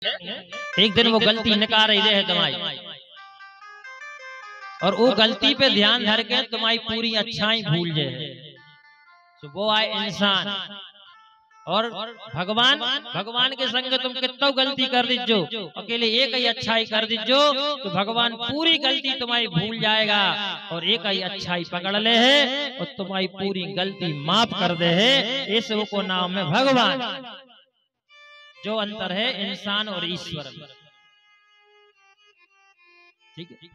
एक दिन वो गलती निकाल रही है तुम्हारी, और वो गलती पे ध्यान धर के तुम्हारी पूरी अच्छाई भूल जाए। तो वो आए इंसान और भगवान के संग तुम कितना गलती कर दीजो, अकेले एक ही अच्छाई कर दीजो तो भगवान पूरी गलती तुम्हारी भूल जाएगा और एक ही अच्छाई पकड़ ले है और तुम्हारी पूरी गलती माफ कर दे है। इस को नाम है भगवान। जो अंतर है इंसान और ईश्वर में, ठीक है।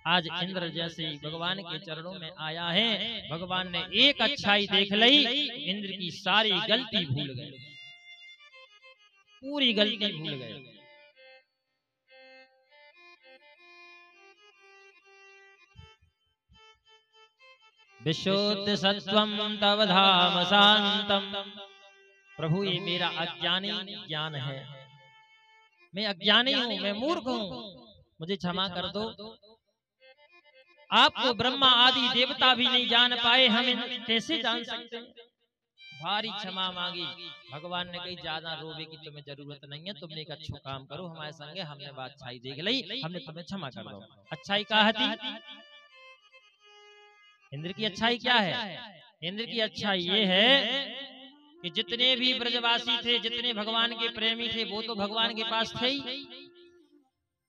आज इंद्र जैसे भगवान के चरणों में आया है, भगवान ने एक अच्छाई देख ली, इंद्र की सारी गलती भूल गए, पूरी गलती भूल गए। विशुद्ध सत्वम तव धाम शांतम। प्रभु ये मेरा अज्ञानी ज्ञान है, मैं अज्ञानी हूँ, मैं मूर्ख हूँ, मुझे क्षमा कर दो। आपको ब्रह्मा आदि देवता भी नहीं जान पाए, हम कैसे जान सकते हैं। भारी क्षमा मांगी। भगवान ने कही ज्यादा रोवे की तुम्हें जरूरत नहीं है, तुमने एक अच्छा काम करो हमारे संगे, हमने बात अच्छाई देख ली, हमने तुम्हें क्षमा कर दो। अच्छाई कहा थी इंद्र की अच्छाई क्या है? इंद्र की अच्छाई ये है कि जितने भी ब्रजवासी थे, जितने भगवान के प्रेमी थे, वो तो भगवान के पास थे ही,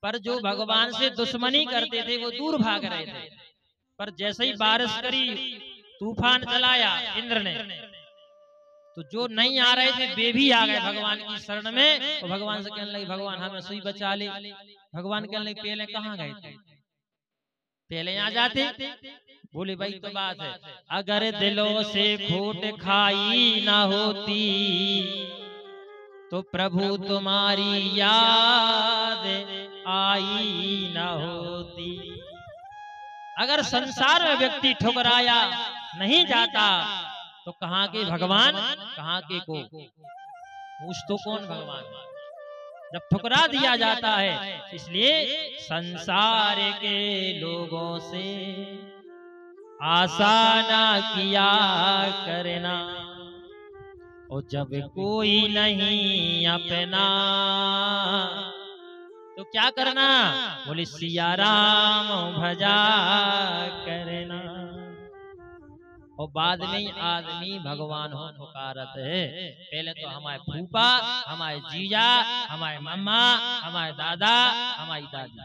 पर जो भगवान से दुश्मनी करते थे वो दूर भाग रहे थे। पर जैसे ही बारिश करी, तूफान चलाया इंद्र ने, तो जो नहीं आ रहे थे वे भी आ गए भगवान की शरण में। तो भगवान से कहने लगे भगवान हमें सुई बचा ले। भगवान कहने लगे पहले कहाँ गए थे, पहले आ जाते। बोले भाई तो बात है, अगर दिलों से खोट खाई ना होती तो प्रभु तुम्हारी याद आई ना होती। अगर संसार में व्यक्ति ठुकराया नहीं जाता तो कहाँ के भगवान, कहाँ के को पूछ तो कौन भगवान, जब ठुकरा दिया जाता है। इसलिए संसार के लोगों से आशा ना किया करना, और जब कोई नहीं अपना तो क्या करना, बोले सिया राम भजा करना। और बाद में आदमी भगवान हो पुकारत है। पहले तो हमारे फूफा, हमारे जीजा, हमारे मम्मा, हमारे दादा, हमारी दादी,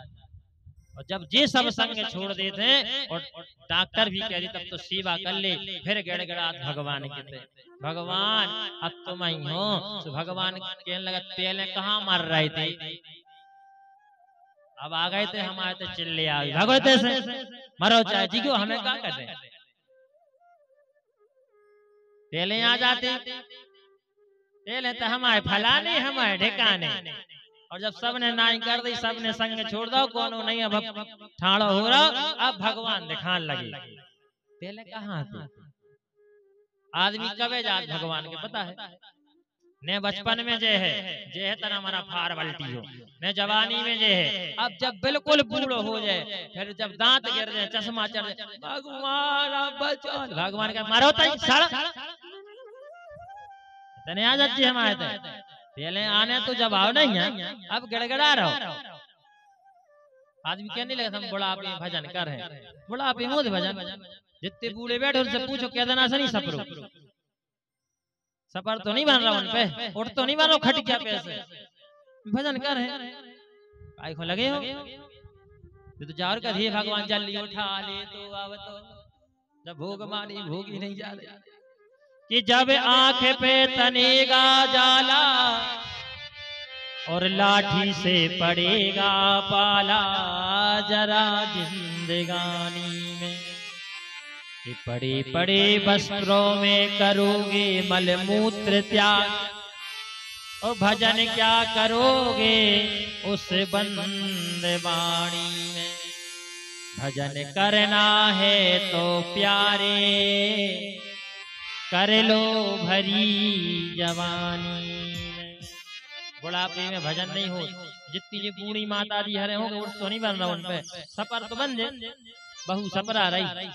और जब ये सब संग छोड़ देते हैं और डॉक्टर भी कह रही तब तो सेवा कर ले, फिर गड़गड़ात भगवान कहते भगवान अब तुम ही हो। तो भगवान कहने लगा पहले कहाँ मर रहे थे, अब आ गए थे, हमारे तो चिल्ले आ गए भगवते से मरो चाहे जी क्यों, हमें क्या कर रहे, पहले आ जाते, पहले तो हमारे फलाने हमारे ठिकाने। और जब सबने नाई कर दी, सबने संग छोड़ दो, कोनो नहीं अब ठाड़ो हो रहा, अब भगवान दिखाने लगे। पहले कहाँ थे आदमी, कबे जात भगवान के पता है। ने बचपन में जे है तना हमारा फार बल्टी हो, ने जवानी में जे है, अब जब बिल्कुल बूढ़ो हो जाए, फिर जब दांत गिर जाए, चश्मा चढ़ जाए, भगवान बचा, भगवान का मारो तई सड़ तने आ जाती हमारे तो पहले आने तो जवाब नहीं है, अब गड़गड़ा रहो। आदमी कहने लगा हम बुढ़ापे में भजन कर रहे हैं, बुढ़ापे में भजन, जितने बूढ़े बैठे उनसे पूछो क्या देना से नहीं सपरो, सपर तो नहीं बन रहा उन पे, उठ तो नहीं बन रहा खटिया पे से, भजन कर रहे आई को लगे हो तो जार का धी भगवान जल्दी उठा ले तो अब तो जब भोग मारी भोगी नहीं जा रहे कि जब आंख पे तनेगा जाला और लाठी से पड़ेगा पाला जरा जिंदगानी में, कि पड़े पड़े वस्त्रों में करोगे मलमूत्र त्याग, और भजन क्या करोगे उस बंद वाणी में। भजन करना है तो प्यारे कर लो भरी जवानी में। बुढ़ापे में भजन नहीं हो, जितनी ये बूढ़ी माता दी हरे होंगे उठ तो नहीं बन रहा उन पे, सपर तो बन जाए, बहु सपरा रही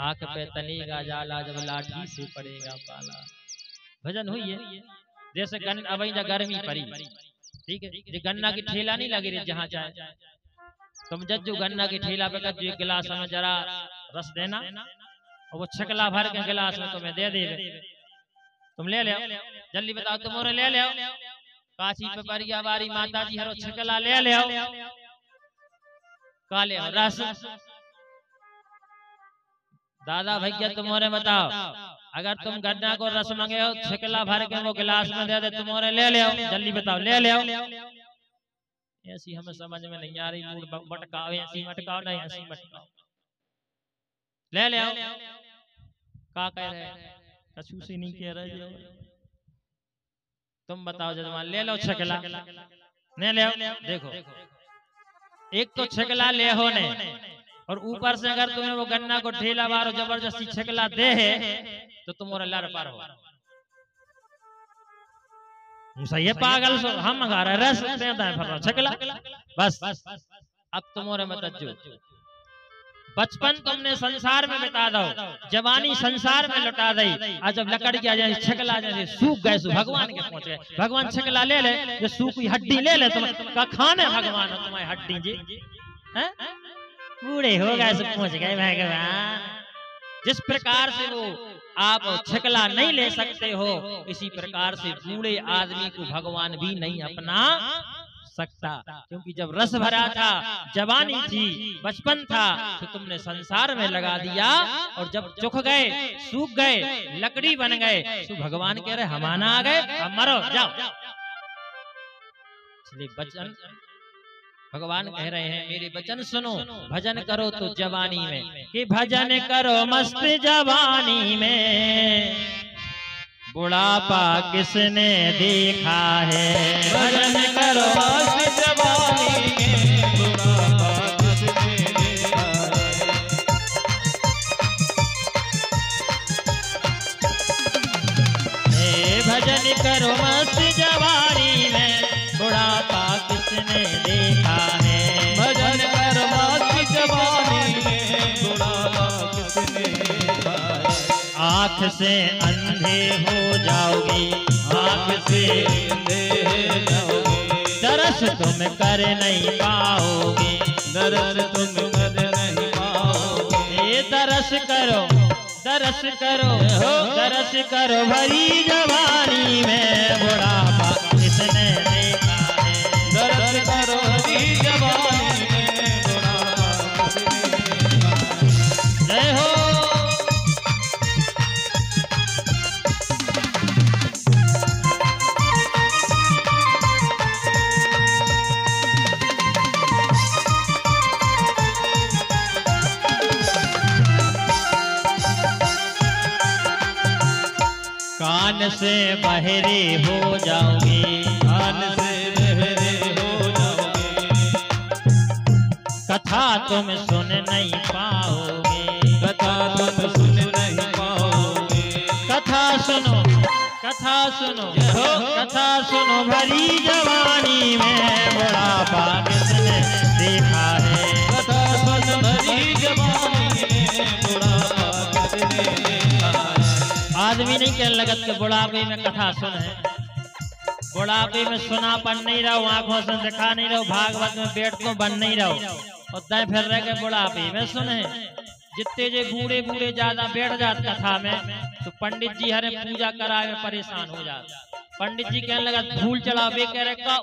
आंख पे तनेगा जाला जब लाठी से पड़ेगा पाला। भजन हुई है जैसे अब गर्मी पड़ी, ठीक है, ये गन्ना की ठेला नहीं लगी रही जहाँ चाहे तुम जज्जू गन्ना की ठेला पे कर एक गिलास में जरा रस देना और वो छकला भर के गिलास में तुम्हें दे देवे, तुम ले ले जल्दी बताओ, तुम और ले ले काशी पे परिया बारी माता जी हरो छकला ले ले काले रस। दादा भैया तुम्हारे बताओ, अगर तुम गन्ना को रस मांगे हो छकला भर के वो गिलास में दे दे, तुम्हारे ले ले जल्दी बताओ ले ले। ऐसी हमें समझ में नहीं आ रही, मूड मटकाओ, ऐसी मटकाओ नहीं ऐसी मटकाओ, ले ले का कह रहे कछु से नहीं कह रहे, तुम बताओ जजमान ले लो छकला ले ले। देखो एक तो छकला ले हो ने और ऊपर से अगर तुम्हें वो गन्ना को ढेला मारो जबरदस्ती छकला दे है तो तुम्हारा लड़ पार हो। ये पागल सो हम मंगा रहे रस देता है फर छकला बस। अब तुम्हारे मत जो बचपन तुमने संसार में बिता दो, जवानी संसार में लौटा दी, आज जब लकड़ की आ जाए छकला जैसे सूख गए सो भगवान के पहुंच गए, भगवान छकला ले ले जो सूखी हड्डी ले ले तुम का खाने भगवान हो तुम्हारी हड्डी जी हैं बूढ़े हो गए सो पहुंच गए भगवान। जिस प्रकार से वो आप छकला नहीं ले सकते हो इसी प्रकार से बूढ़े आदमी को भगवान भी नहीं अपना सकता, क्योंकि जब रस भरा था जवानी थी बचपन था तो तुमने संसार में लगा दिया और जब चुख गए सूख गए लकड़ी बन गए तो भगवान कह रहे हमाना आ गए अब मरो जाओ। इसलिए वचन भगवान कह रहे हैं मेरे वचन सुनो, भजन करो तो जवानी में कि भजन करो मस्त जवानी में, बुढ़ापा किसने देखा है। भजन करो मस्त जवानी में, बुढ़ापा किसने देखा है। भजन करो मस्त जवानी में, बुढ़ापा किसने देखा है। भजन करो मस्त जवानी में, बुढ़ापा किसने देखा है। आँख से अंधे हो जाओगे, आँख से अंधे हो जाओगे, दरस तुम कर नहीं पाओगे, दरस तुम कर नहीं पाओगे। ये दरस करो दरस करो भरी जवानी में, बुढ़ापा किसने देखा है। दरस करो भरी जवानी में, बुढ़ापा किसने देखा है। जय हो। कान से बहरे हो जाओगे, कान से बहरे हो जाओगे, कथा तुम सुन नहीं पाओगे, कथा तुम सुन नहीं पाओगे। कथा सुनो कथा सुनो भरी जवानी में, बुढ़ापा किसने देखा है। कथा सुन भरी जवानी में, बुढ़ापा किसने देखा है। आदमी नहीं कहने लगत के बुढ़ापे में कथा सुन है, बुढ़ापे में सुनापन नहीं रहो, आंखों से दिखा नहीं रहो, भागवत में बैठ तो बन नहीं रहो और तय फिर रह के बुढ़ापे में सुने। जितने जे बूढ़े बूढ़े ज्यादा बैठ जात कथा में तो पंडित जी हरे पूजा कराए में परेशान हो जाते। पंडित जी कहने लगा फूल चढ़ा, वे कह रहे का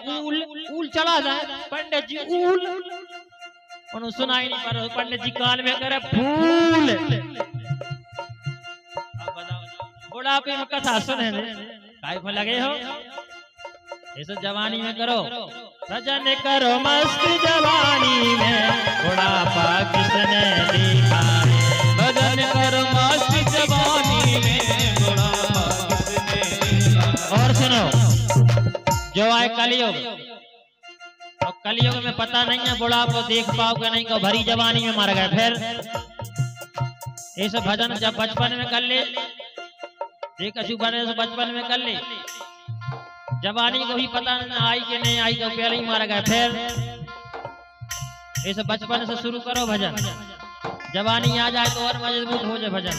ऊल चढ़ा जाए, पंडित जी ऊल उन्होंने सुनाई नहीं पर पंडित जी कान में कह रहे फूल। बुढ़ापे में कथा सुने काय को लगे हो, ऐसे जवानी में करो। भजन करो मस्त जवानी में, बुढ़ापा किसने देखा है। भजन करो मस्त जवानी में, बुढ़ापा किसने देखा है। और सुनो जो आए कलयुग, और कलयुग में पता नहीं है बुढ़ापा देख पाओगे नहीं को भरी जवानी में मर गए। फिर ऐसे भजन जब बचपन में कर ले, एक अशुभने से बचपन में कर ले, जवानी को भी पता नहीं आई कि नहीं आई तो पहले ही मार गए। फिर ऐसे बचपन से शुरू करो भजन, जवानी आ जाए तो और मजबूत हो जाए भजन।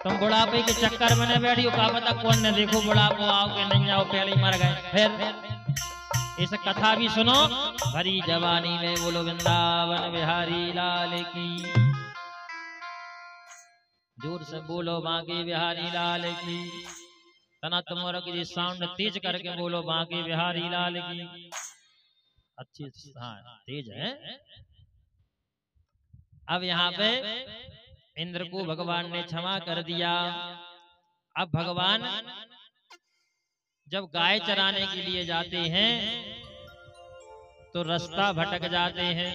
तुम बुढ़ापे के चक्कर में न बैठियो, का पता कौन ने देखो बुढ़ापो आओ के नहीं आओ, पहले ही मर गए। फिर इस कथा भी सुनो। भरी जवानी में बोलो वृंदावन बिहारी लाल की, जोर से बोलो बांके बिहारी लाल की। तना तुम्हारा की साउंड तेज करके बोलो बांके बिहारी लाल की। अच्छी, हाँ तेज है। अब यहाँ पे इंद्र को भगवान ने क्षमा कर दिया। अब भगवान जब गाय चराने के लिए जाते हैं तो रास्ता भटक जाते हैं।